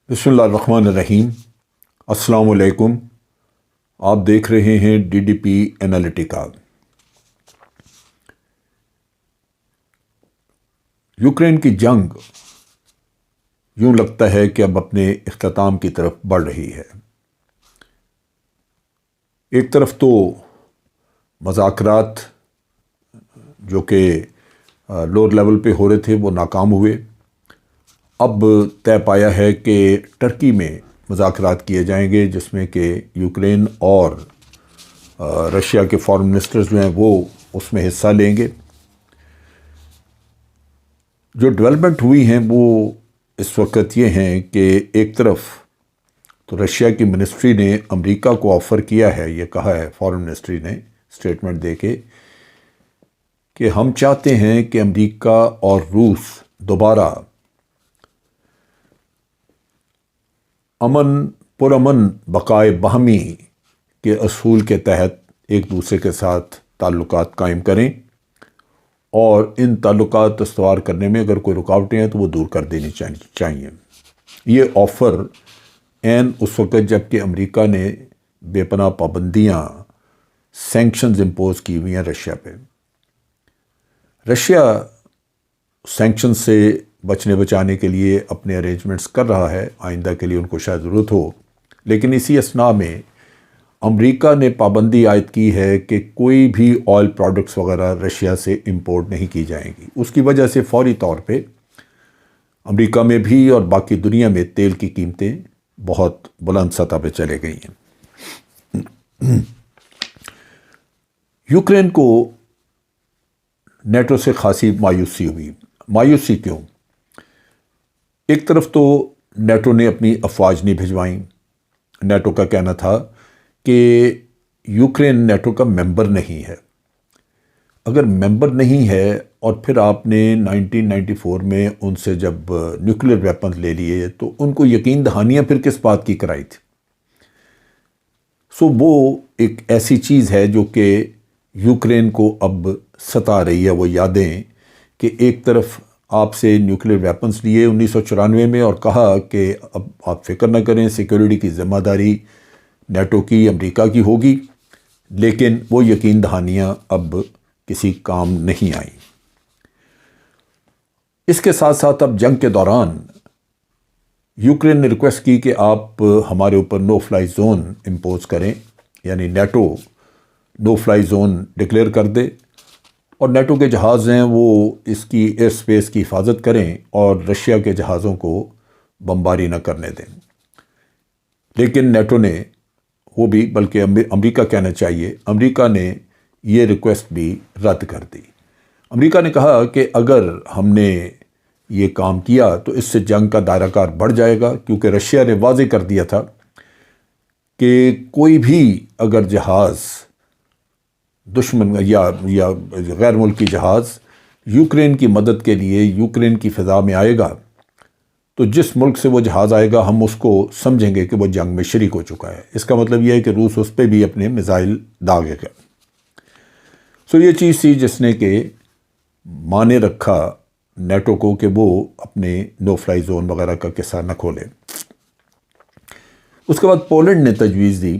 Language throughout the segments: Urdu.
بسم اللہ الرحمن الرحیم۔ السلام علیکم۔ آپ دیکھ رہے ہیں D D P Analytica. Ukraine کی جنگ یوں لگتا ہے کہ اب اپنے اختتام کی طرف بڑھ رہی ہے۔ ایک طرف تو مذاکرات جو کہ لوور لیول پہ ہو رہے تھے وہ ناکام ہوئے۔ اب طے پایا ہے کہ ٹرکی میں مذاکرات کیے جائیں گے، جس میں کہ یوکرین اور رشیا کے فارن منسٹرز جو ہیں وہ اس میں حصہ لیں گے۔ جو ڈیولپمنٹ ہوئی ہیں وہ اس وقت یہ ہیں کہ ایک طرف تو رشیا کی منسٹری نے امریکہ کو آفر کیا ہے، یہ کہا ہے فارن منسٹری نے اسٹیٹمنٹ دے کے کہ ہم چاہتے ہیں کہ امریکہ اور روس دوبارہ پرامن بقائے باہمی کے اصول کے تحت ایک دوسرے کے ساتھ تعلقات قائم کریں، اور ان تعلقات استوار کرنے میں اگر کوئی رکاوٹیں ہیں تو وہ دور کر دینی چاہیے۔ یہ آفر عین اس وقت جب کہ امریکہ نے بے پناہ پابندیاں سینکشنز امپوز کی ہوئی ہیں رشیا پہ۔ رشیا سینکشن سے بچانے کے لیے اپنے ارینجمنٹس کر رہا ہے، آئندہ کے لیے ان کو شاید ضرورت ہو، لیکن اسی اثناء میں امریکہ نے پابندی عائد کی ہے کہ کوئی بھی آئل پروڈکٹس وغیرہ رشیا سے امپورٹ نہیں کی جائیں گی۔ اس کی وجہ سے فوری طور پہ امریکہ میں بھی اور باقی دنیا میں تیل کی قیمتیں بہت بلند سطح پہ چلے گئی ہیں۔ یوکرین کو نیٹو سے خاصی مایوسی ہوئی۔ مایوسی کیوں؟ ایک طرف تو نیٹو نے اپنی افواج نہیں بھجوائیں۔ نیٹو کا کہنا تھا کہ یوکرین نیٹو کا ممبر نہیں ہے۔ اگر ممبر نہیں ہے اور پھر آپ نے 1994 میں ان سے جب نیوکلیر ویپن لے لیے تو ان کو یقین دہانیاں پھر کس بات کی کرائی تھی؟ وہ ایک ایسی چیز ہے جو کہ یوکرین کو اب ستا رہی ہے۔ وہ یادیں کہ ایک طرف آپ سے نیوکلیر ویپنز لیے 1994 میں اور کہا کہ اب آپ فکر نہ کریں، سیکیورٹی کی ذمہ داری نیٹو کی، امریکہ کی ہوگی، لیکن وہ یقین دہانیاں اب کسی کام نہیں آئیں۔ اس کے ساتھ ساتھ اب جنگ کے دوران یوکرین نے ریکویسٹ کی کہ آپ ہمارے اوپر نو فلائی زون امپوز کریں، یعنی نیٹو نو فلائی زون ڈکلیئر کر دے اور نیٹو کے جہاز ہیں وہ اس کی ایئر سپیس کی حفاظت کریں اور رشیا کے جہازوں کو بمباری نہ کرنے دیں۔ لیکن نیٹو نے وہ بھی، بلکہ امریکہ کہنا چاہیے، امریکہ نے یہ ریکویسٹ بھی رد کر دی۔ امریکہ نے کہا کہ اگر ہم نے یہ کام کیا تو اس سے جنگ کا دائرہ کار بڑھ جائے گا، کیونکہ رشیا نے واضح کر دیا تھا کہ کوئی بھی اگر جہاز دشمن یا غیر ملکی جہاز یوکرین کی مدد کے لیے یوکرین کی فضا میں آئے گا تو جس ملک سے وہ جہاز آئے گا ہم اس کو سمجھیں گے کہ وہ جنگ میں شریک ہو چکا ہے۔ اس کا مطلب یہ ہے کہ روس اس پہ بھی اپنے میزائل داغے گا۔ یہ چیز تھی جس نے کہ مانے رکھا نیٹو کو کہ وہ اپنے نو فلائی زون وغیرہ کا قصہ نہ کھولے۔ اس کے بعد پولینڈ نے تجویز دی۔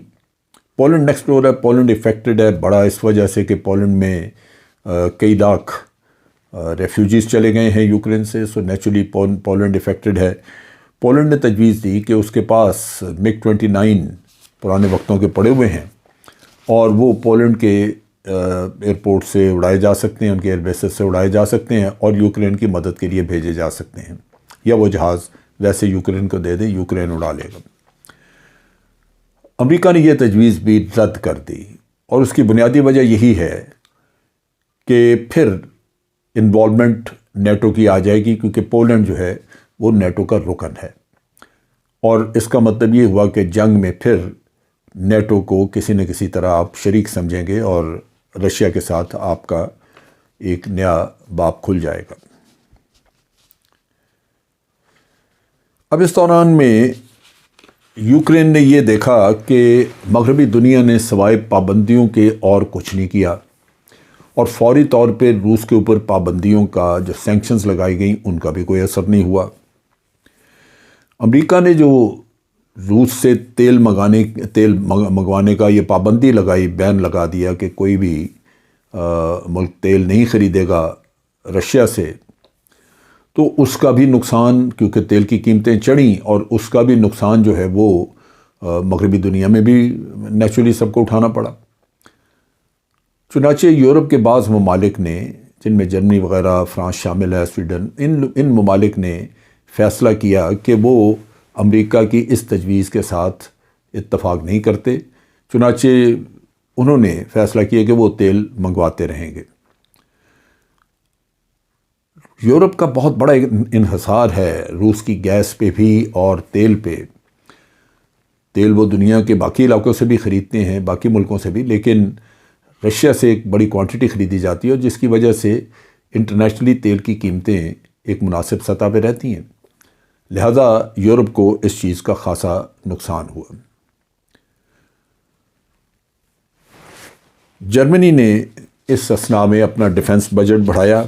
پولینڈ نیکسٹ ڈور ہے، پولینڈ افیکٹڈ ہے بڑا اس وجہ سے کہ پولینڈ میں کئی لاکھ ریفیوجیز چلے گئے ہیں یوکرین سے، نیچرلی پولینڈ افیکٹڈ ہے۔ پولینڈ نے تجویز دی کہ اس کے پاس MiG-29 پرانے وقتوں کے پڑے ہوئے ہیں اور وہ پولینڈ کے ایئرپورٹ سے اڑائے جا سکتے ہیں، ان کے ایئر بیسز سے اڑائے جا سکتے ہیں اور یوکرین کی مدد کے لیے بھیجے جا سکتے ہیں، یا وہ جہاز ویسے یوکرین کو دے دیں، یوکرین اڑا لے گا۔ امریکہ نے یہ تجویز بھی رد کر دی اور اس کی بنیادی وجہ یہی ہے کہ پھر انوالومنٹ نیٹو کی آ جائے گی، کیونکہ پولینڈ جو ہے وہ نیٹو کا رکن ہے، اور اس کا مطلب یہ ہوا کہ جنگ میں پھر نیٹو کو کسی نہ کسی طرح آپ شریک سمجھیں گے اور رشیا کے ساتھ آپ کا ایک نیا باب کھل جائے گا۔ اب اس دوران میں یوکرین نے یہ دیکھا کہ مغربی دنیا نے سوائے پابندیوں کے اور کچھ نہیں کیا، اور فوری طور پہ روس کے اوپر پابندیوں کا جو سینکشنز لگائی گئیں ان کا بھی کوئی اثر نہیں ہوا۔ امریکہ نے جو روس سے تیل منگوانے کا یہ پابندی لگائی، بین لگا دیا کہ کوئی بھی ملک تیل نہیں خریدے گا رشیا سے، تو اس کا بھی نقصان، کیونکہ تیل کی قیمتیں چڑھیں، اور اس کا بھی نقصان جو ہے وہ مغربی دنیا میں بھی نیچرلی سب کو اٹھانا پڑا۔ چنانچہ یورپ کے بعض ممالک نے، جن میں جرمنی وغیرہ، فرانس شامل ہے، سویڈن، ان ممالک نے فیصلہ کیا کہ وہ امریکہ کی اس تجویز کے ساتھ اتفاق نہیں کرتے، چنانچہ انہوں نے فیصلہ کیا کہ وہ تیل منگواتے رہیں گے۔ یورپ کا بہت بڑا انحصار ہے روس کی گیس پہ بھی اور تیل پہ۔ تیل وہ دنیا کے باقی علاقوں سے بھی خریدتے ہیں، باقی ملکوں سے بھی، لیکن رشیا سے ایک بڑی کوانٹٹی خریدی جاتی ہے، اور جس کی وجہ سے انٹرنیشنلی تیل کی قیمتیں ایک مناسب سطح پہ رہتی ہیں، لہذا یورپ کو اس چیز کا خاصا نقصان ہوا۔ جرمنی نے اس اثناء میں اپنا ڈیفنس بجٹ بڑھایا۔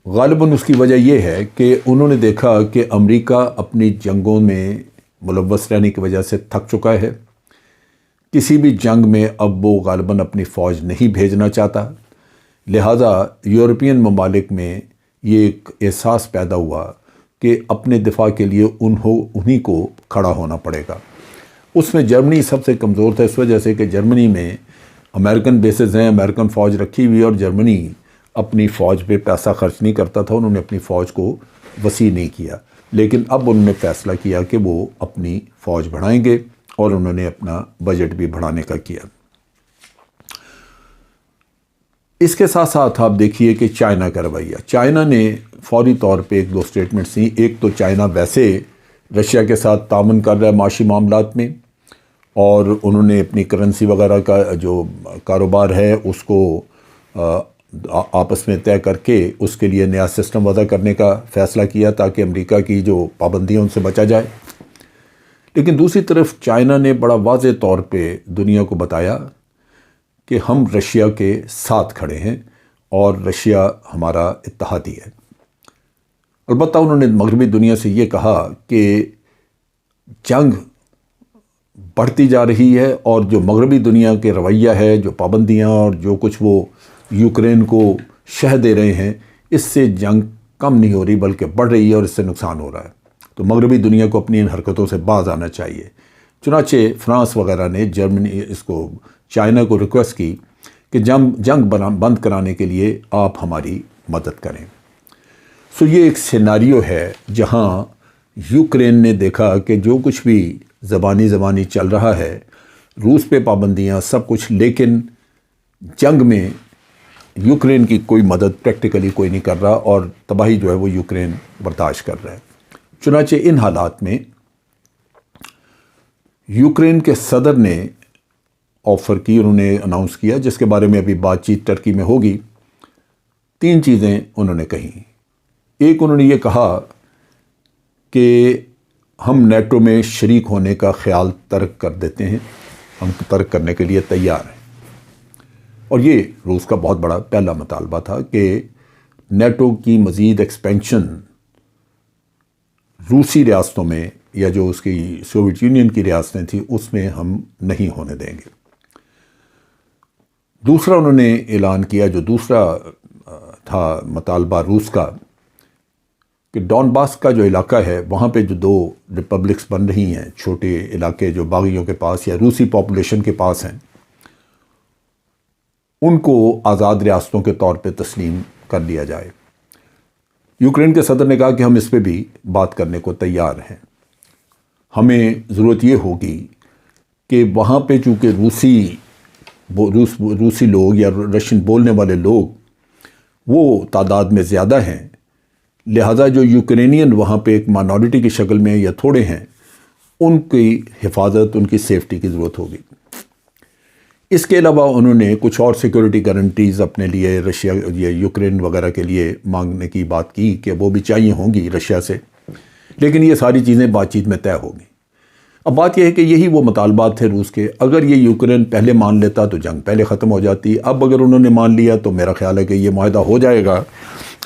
غالباً اس کی وجہ یہ ہے کہ انہوں نے دیکھا کہ امریکہ اپنی جنگوں میں ملوث رہنے کی وجہ سے تھک چکا ہے، کسی بھی جنگ میں اب وہ غالباً اپنی فوج نہیں بھیجنا چاہتا، لہذا یورپین ممالک میں یہ ایک احساس پیدا ہوا کہ اپنے دفاع کے لیے انہی کو کھڑا ہونا پڑے گا۔ اس میں جرمنی سب سے کمزور تھا، اس وجہ سے کہ جرمنی میں امریکن بیسز ہیں، امریکن فوج رکھی ہوئی، اور جرمنی اپنی فوج پہ پیسہ خرچ نہیں کرتا تھا، انہوں نے اپنی فوج کو وسیع نہیں کیا، لیکن اب انہوں نے فیصلہ کیا کہ وہ اپنی فوج بڑھائیں گے، اور انہوں نے اپنا بجٹ بھی بڑھانے کا کیا۔ اس کے ساتھ ساتھ آپ دیکھیے کہ چائنا کا رویہ، چائنا نے فوری طور پہ ایک دو سٹیٹمنٹس دیں۔ ایک تو چائنا ویسے رشیا کے ساتھ تعاون کر رہا ہے معاشی معاملات میں، اور انہوں نے اپنی کرنسی وغیرہ کا جو کاروبار ہے اس کو آپس میں طے کر کے اس کے لیے نیا سسٹم وضع کرنے کا فیصلہ کیا تاکہ امریکہ کی جو پابندیاں ان سے بچا جائے۔ لیکن دوسری طرف چائنا نے بڑا واضح طور پہ دنیا کو بتایا کہ ہم رشیا کے ساتھ کھڑے ہیں اور رشیا ہمارا اتحادی ہے۔ البتہ انہوں نے مغربی دنیا سے یہ کہا کہ جنگ بڑھتی جا رہی ہے، اور جو مغربی دنیا کے رویہ ہے، جو پابندیاں اور جو کچھ وہ یوکرین کو شہ دے رہے ہیں، اس سے جنگ کم نہیں ہو رہی بلکہ بڑھ رہی ہے، اور اس سے نقصان ہو رہا ہے۔ تو مغربی دنیا کو اپنی ان حرکتوں سے باز آنا چاہیے۔ چنانچہ فرانس وغیرہ نے چائنا کو ریکویسٹ کی کہ جنگ بند کرانے کے لیے آپ ہماری مدد کریں۔ سو یہ ایک سیناریو ہے جہاں یوکرین نے دیکھا کہ جو کچھ بھی زبانی چل رہا ہے، روس پہ پابندیاں سب کچھ، لیکن جنگ میں یوکرین کی کوئی مدد پریکٹیکلی کوئی نہیں کر رہا، اور تباہی جو ہے وہ یوکرین برداشت کر رہا ہے۔ چنانچہ ان حالات میں یوکرین کے صدر نے آفر کی، انہوں نے اناؤنس کیا، جس کے بارے میں ابھی بات چیت ترکی میں ہوگی۔ 3 چیزیں انہوں نے کہیں۔ ایک، انہوں نے یہ کہا کہ ہم نیٹو میں شریک ہونے کا خیال ترک کر دیتے ہیں، ہم ترک کرنے کے لیے تیار ہیں، اور یہ روس کا بہت بڑا پہلا مطالبہ تھا کہ نیٹو کی مزید ایکسپینشن روسی ریاستوں میں، یا جو اس کی سوویت یونین کی ریاستیں تھیں، اس میں ہم نہیں ہونے دیں گے۔ دوسرا انہوں نے اعلان کیا، جو دوسرا تھا مطالبہ روس کا، کہ ڈون باس کا جو علاقہ ہے وہاں پہ جو 2 ریپبلکس بن رہی ہیں، چھوٹے علاقے جو باغیوں کے پاس یا روسی پاپولیشن کے پاس ہیں، ان کو آزاد ریاستوں کے طور پہ تسلیم کر لیا جائے۔ یوکرین کے صدر نے کہا کہ ہم اس پہ بھی بات کرنے کو تیار ہیں، ہمیں ضرورت یہ ہوگی کہ وہاں پہ چونکہ روسی لوگ یا رشین بولنے والے لوگ وہ تعداد میں زیادہ ہیں، لہذا جو یوکرینین وہاں پہ ایک مائنورٹی کی شکل میں یا تھوڑے ہیں، ان کی حفاظت، ان کی سیفٹی کی ضرورت ہوگی۔ اس کے علاوہ انہوں نے کچھ اور سیکورٹی گارنٹیز اپنے لیے رشیا یا یوکرین وغیرہ کے لیے مانگنے کی بات کی کہ وہ بھی چاہیے ہوں گی رشیا سے، لیکن یہ ساری چیزیں بات چیت میں طے ہوں گی۔ اب بات یہ ہے کہ یہی وہ مطالبات تھے روس کے، اگر یہ یوکرین پہلے مان لیتا تو جنگ پہلے ختم ہو جاتی، اب اگر انہوں نے مان لیا تو میرا خیال ہے کہ یہ معاہدہ ہو جائے گا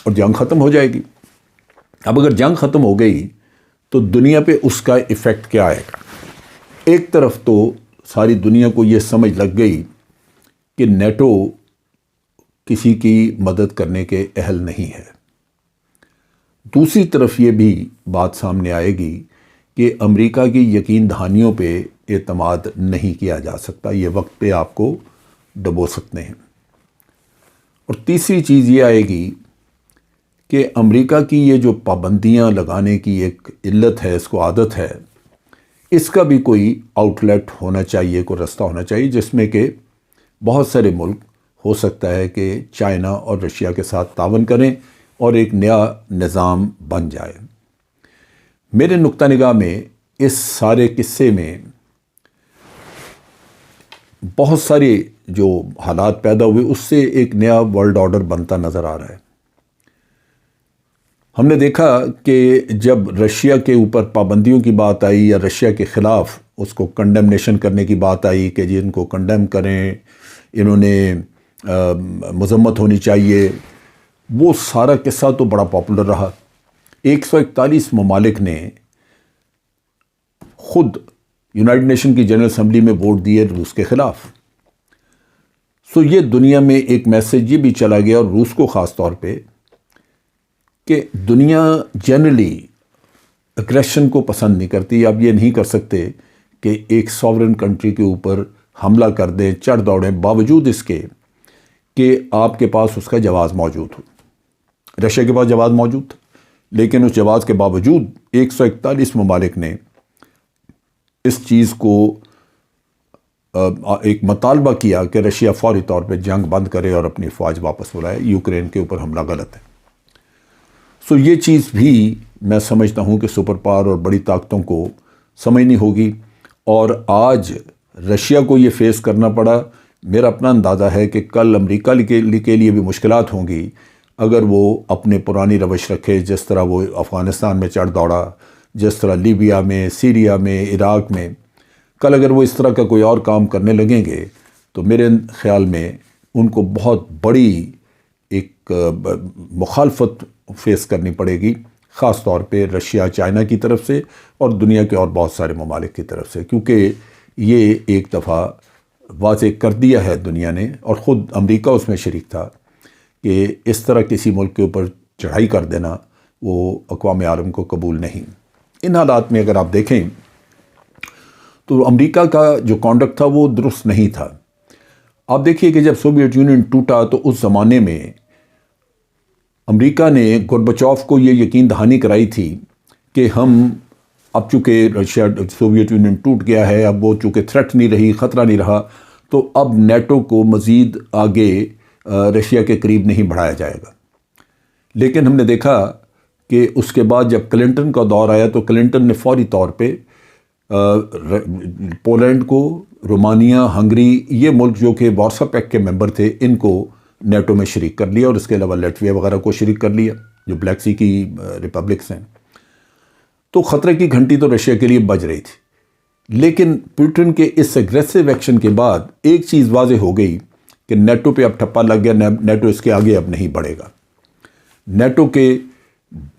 اور جنگ ختم ہو جائے گی۔ اب اگر جنگ ختم ہو گئی تو دنیا پہ اس کا ایفیکٹ کیا آئے گا؟ ایک طرف تو ساری دنیا کو یہ سمجھ لگ گئی کہ نیٹو کسی کی مدد کرنے کے اہل نہیں ہے، دوسری طرف یہ بھی بات سامنے آئے گی کہ امریکہ کی یقین دہانیوں پہ اعتماد نہیں کیا جا سکتا، یہ وقت پہ آپ کو ڈبو سکتے ہیں۔ اور تیسری چیز یہ آئے گی کہ امریکہ کی یہ جو پابندیاں لگانے کی ایک علت ہے، اس کو عادت ہے، اس کا بھی کوئی آؤٹ لیٹ ہونا چاہیے، کوئی رستہ ہونا چاہیے جس میں کہ بہت سارے ملک ہو سکتا ہے کہ چائنا اور رشیا کے ساتھ تعاون کریں اور ایک نیا نظام بن جائے۔ میرے نقطہ نگاہ میں اس سارے قصے میں بہت سارے جو حالات پیدا ہوئے اس سے ایک نیا ورلڈ آرڈر بنتا نظر آ رہا ہے۔ ہم نے دیکھا کہ جب رشیا کے اوپر پابندیوں کی بات آئی یا رشیا کے خلاف اس کو کنڈمنیشن کرنے کی بات آئی کہ جی ان کو کنڈیم کریں، انہوں نے مذمت ہونی چاہیے، وہ سارا قصہ تو بڑا پاپولر رہا۔ 141 ممالک نے خود یونائٹڈ نیشن کی جنرل اسمبلی میں ووٹ دیے روس کے خلاف۔ سو یہ دنیا میں ایک میسج یہ بھی چلا گیا، اور روس کو خاص طور پہ، کہ دنیا جنرلی اگریشن کو پسند نہیں کرتی۔ آپ یہ نہیں کر سکتے کہ ایک ساورن کنٹری کے اوپر حملہ کر دیں، چڑھ دوڑیں، باوجود اس کے کہ آپ کے پاس اس کا جواز موجود ہو۔ رشیا کے پاس جواز موجود تھا، لیکن اس جواز کے باوجود 141 ممالک نے اس چیز کو ایک مطالبہ کیا کہ رشیا فوری طور پہ جنگ بند کرے اور اپنی فوج واپس بلائے، یوکرین کے اوپر حملہ غلط ہے۔ سو یہ چیز بھی میں سمجھتا ہوں کہ سپر پاور اور بڑی طاقتوں کو سمجھنی ہوگی، اور آج رشیا کو یہ فیس کرنا پڑا۔ میرا اپنا اندازہ ہے کہ کل امریکہ کے لیے بھی مشکلات ہوں گی اگر وہ اپنے پرانی روش رکھے، جس طرح وہ افغانستان میں چڑھ دوڑا، جس طرح لیبیا میں، سیریا میں، عراق میں۔ کل اگر وہ اس طرح کا کوئی اور کام کرنے لگیں گے تو میرے خیال میں ان کو بہت بڑی ایک مخالفت فیس کرنی پڑے گی، خاص طور پہ رشیا، چائنا کی طرف سے اور دنیا کے اور بہت سارے ممالک کی طرف سے، کیونکہ یہ ایک دفعہ واضح کر دیا ہے دنیا نے، اور خود امریکہ اس میں شریک تھا، کہ اس طرح کسی ملک کے اوپر چڑھائی کر دینا وہ اقوام عالم کو قبول نہیں۔ ان حالات میں اگر آپ دیکھیں تو امریکہ کا جو کانڈکٹ تھا وہ درست نہیں تھا۔ آپ دیکھیے کہ جب سوویت یونین ٹوٹا تو اس زمانے میں امریکہ نے گورباچوف کو یہ یقین دہانی کرائی تھی کہ ہم اب چونکہ رشیا سوویت یونین ٹوٹ گیا ہے، اب وہ چونکہ تھریٹ نہیں رہی، خطرہ نہیں رہا، تو اب نیٹو کو مزید آگے رشیا کے قریب نہیں بڑھایا جائے گا۔ لیکن ہم نے دیکھا کہ اس کے بعد جب کلنٹن کا دور آیا تو کلنٹن نے فوری طور پہ پولینڈ کو، رومانیہ، ہنگری، یہ ملک جو کہ وارسا پیکٹ کے ممبر تھے، ان کو نیٹو میں شریک کر لیا، اور اس کے علاوہ لیٹویا وغیرہ کو شریک کر لیا جو بلیک سی کی ریپبلکس ہیں۔ تو خطرے کی گھنٹی تو رشیا کے لیے بج رہی تھی، لیکن پوٹن کے اس ایگریسو ایکشن کے بعد ایک چیز واضح ہو گئی کہ نیٹو پہ اب ٹھپا لگ گیا، نیٹو اس کے آگے اب نہیں بڑھے گا۔ نیٹو کے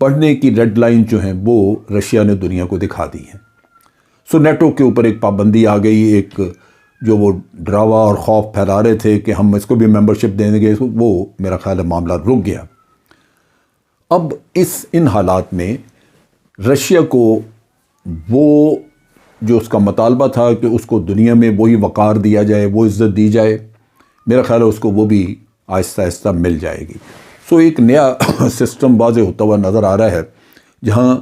بڑھنے کی ریڈ لائن جو ہیں وہ رشیا نے دنیا کو دکھا دی ہیں۔ سو نیٹو کے اوپر ایک پابندی آ گئی، ایک جو وہ ڈراوا اور خوف پھیلا رہے تھے کہ ہم اس کو بھی ممبرشپ دیں گے، وہ میرا خیال ہے معاملہ رک گیا۔ اب ان حالات میں رشیا کو وہ جو اس کا مطالبہ تھا کہ اس کو دنیا میں وہی وقار دیا جائے، وہ عزت دی جائے، میرا خیال ہے اس کو وہ بھی آہستہ آہستہ مل جائے گی۔ سو ایک نیا سسٹم واضح ہوتا ہوا نظر آ رہا ہے، جہاں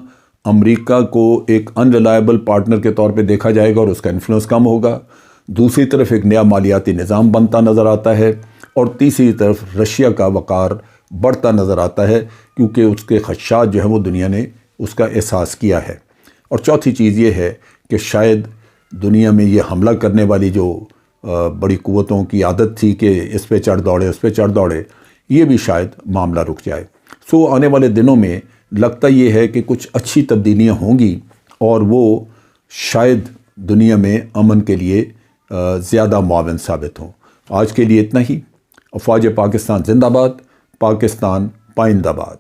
امریکہ کو ایک ان ریلائبل پارٹنر کے طور پہ دیکھا جائے گا اور اس کا انفلوئنس کم ہوگا۔ دوسری طرف ایک نیا مالیاتی نظام بنتا نظر آتا ہے، اور تیسری طرف رشیا کا وقار بڑھتا نظر آتا ہے، کیونکہ اس کے خدشات جو ہیں وہ دنیا نے اس کا احساس کیا ہے۔ اور چوتھی چیز یہ ہے کہ شاید دنیا میں یہ حملہ کرنے والی جو بڑی قوتوں کی عادت تھی کہ اس پہ چڑھ دوڑے، اس پہ چڑھ دوڑے، یہ بھی شاید معاملہ رک جائے۔ سو آنے والے دنوں میں لگتا یہ ہے کہ کچھ اچھی تبدیلیاں ہوں گی، اور وہ شاید دنیا میں امن کے لیے زیادہ معاون ثابت ہوں۔ آج کے لیے اتنا ہی۔ افواج پاکستان زندہ باد، پاکستان پائندہ باد۔